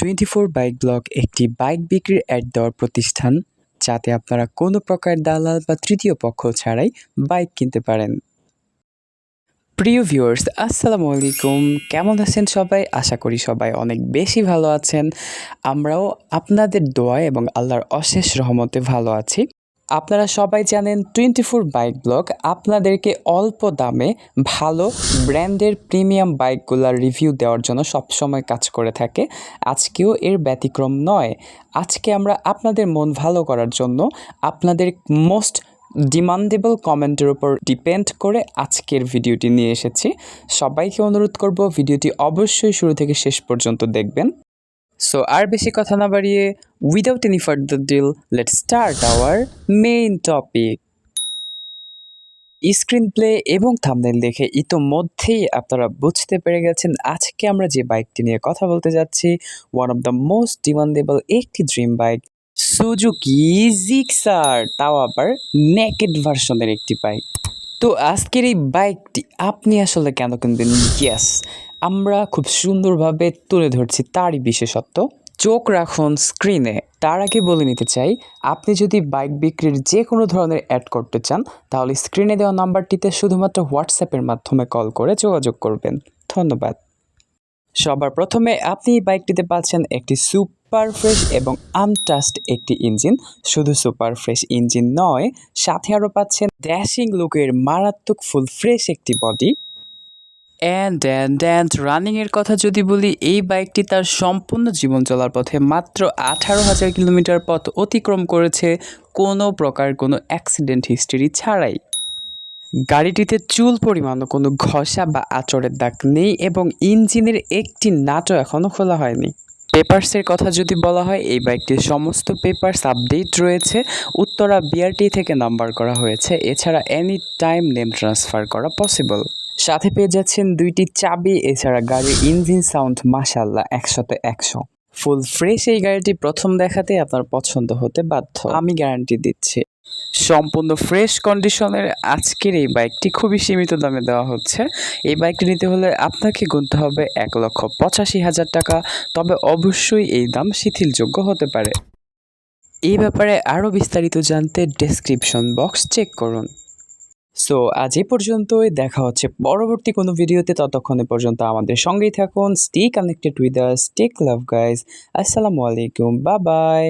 24 bike blog একটি bike বিক্রির add দেওয়ার প্রতিষ্ঠান, যাতে আপনারা কোনো প্রকার দালাল বা তৃতীয় পক্ষ ছাড়াই বাইক কিনতে পারেন। প্রিয় ভিউয়ার্স, আসসালামু আলাইকুম। কেমন আছেন সবাই? আশা করি সবাই অনেক বেশি ভালো আছেন। আমরাও আপনাদের দোয়ায় এবং আল্লাহর অশেষ রহমতে ভালো আছি। আপনারা সবাই জানেন 24 বাইক ব্লগ আপনাদেরকে অল্প দামে ভালো ব্র্যান্ডের প্রিমিয়াম বাইকগুলোর রিভিউ দেওয়ার জন্য সবসময় কাজ করে থাকে। আজকেও এর ব্যতিক্রম নয়। আজকে আমরা আপনাদের মন ভালো করার জন্য আপনাদের মোস্ট ডিমান্ডেবল কমেন্টের উপর ডিপেন্ড করে আজকের ভিডিওটি নিয়ে এসেছি। সবাইকে অনুরোধ করব ভিডিওটি অবশ্যই শুরু থেকে শেষ পর্যন্ত দেখবেন। সো আর বেশি কথা না বাড়িয়ে, without any further deal, let's start our main topic. Screen play এবং থাম্বনেল দেখে ইতোমধ্যেই আপনারা বুঝতে পেরে গেছেন আজকে আমরা যে বাইকটি নিয়ে কথা বলতে যাচ্ছি, one of the most demandable একটি ড্রিম বাইক, সুজুকি জিক্সার, তাও আবার নেকেড ভার্সনের একটি বাইক। তো আজকের এই বাইকটি আপনি আসলে কেন কিনবেন? ইয়েস, আমরা খুব সুন্দরভাবে তুলে ধরছি তারই বিশেষত্ব। চোখ রাখুন স্ক্রিনে। তার আগে বলে নিতে চাই, আপনি যদি বাইক বিক্রির যে কোনো ধরনের অ্যাড করতে চান, তাহলে স্ক্রিনে দেওয়া নাম্বারটিতে শুধুমাত্র হোয়াটসঅ্যাপের মাধ্যমে কল করে যোগাযোগ করবেন। ধন্যবাদ। সবার প্রথমে আপনি এই বাইকটিতে পাচ্ছেন একটি সুপার ফ্রেশ এবং আনটাস্ট একটি ইঞ্জিন। শুধু সুপার ফ্রেশ ইঞ্জিন নয়, সাথে আরও পাচ্ছেন ড্যাশিং লুকের মারাত্মক ফুল ফ্রেশ একটি বডি। অ্যান্ড রানিংয়ের কথা যদি বলি, এই বাইকটি তার সম্পূর্ণ জীবন চলার পথে মাত্র 18,000 কিলোমিটার পথ অতিক্রম করেছে কোনো প্রকার কোনো অ্যাক্সিডেন্ট হিস্ট্রি ছাড়াই। গাড়িটিতে চুল পরিমাণও কোনো ঘষা বা আঁচড়ের দাগ নেই এবং ইঞ্জিনের একটি নাটও এখনও খোলা হয়নি। পেপারসের কথা যদি বলা হয়, এই বাইকটির সমস্ত পেপারস আপডেট রয়েছে। উত্তরা বিআরটি থেকে নাম্বার করা হয়েছে। এছাড়া এনি টাইম নেম ট্রান্সফার করা পসিবল। সাথে পেয়ে যাচ্ছেন 2টি চাবি। এছাড়া গাড়ির ইঞ্জিন সাউন্ড মাশাআল্লাহ 100তে 100। ফুল ফ্রেশ এই গাড়িটি প্রথম দেখাতে আপনার পছন্দ হতে বাধ্য, আমি গ্যারান্টি দিচ্ছি। সম্পূর্ণ ফ্রেশ কন্ডিশনের আজকের এই বাইকটি খুবই সীমিত দামে দেওয়া হচ্ছে। এই বাইকটি নিতে হলে আপনাকে গুনতে হবে 1,85,000 টাকা। তবে অবশ্যই এই দাম শিথিলযোগ্য হতে পারে। এই ব্যাপারে আরও বিস্তারিত জানতে ডেসক্রিপশন বক্স চেক করুন। সো আজ এই পর্যন্তই, দেখা হচ্ছে পরবর্তী কোনো ভিডিওতে। ততক্ষণে পর্যন্ত আমাদের সঙ্গেই থাকুন। Stay connected with us, take love guys. আসসালামু আলাইকুম, বাই বাই।